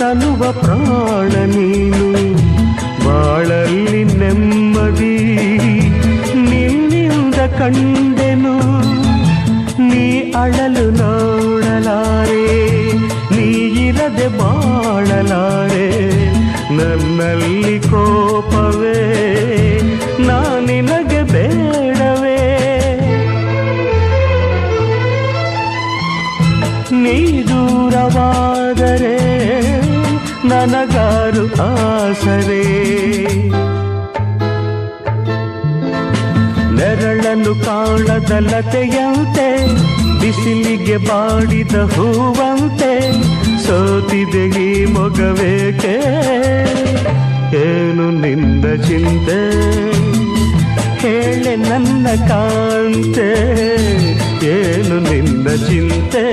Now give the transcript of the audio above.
ತನುವ ಪ್ರಾಣ ನೀನು, ಬಾಳಲ್ಲಿ ನೆಮ್ಮದಿ ನಿನ್ನಿಂದ ಕಂಡೆನು. ನೀ ಅಳಲು ನೋಡಲಾರೆ, ನೀ ಇರದೆ ಬಾಳಲಾರೆ. ನನ್ನಲ್ಲಿ ಕೋಪವೇ ನಿನಗೆ ಬೇಡವೇ? ನೀ ದೂರವಾದರೆ ನನಗಾರು ಆಸರೆ. ನೆರಳನ್ನು ಕಾಣದ ಲತೆಯಂತೆ, ಬಿಸಿಲಿಗೆ ಬಾಡಿದ ಹೂವಂತೆ ಸೋತಿದೆ ಈ ಮೊಗವೇಕೆ? ಏನು ನಿನ್ನ ಚಿಂತೆ ಹೇಳೆ ನನ್ನ ಕಾಂತೆ, ಏನು ನಿನ್ನ ಚಿಂತೆ?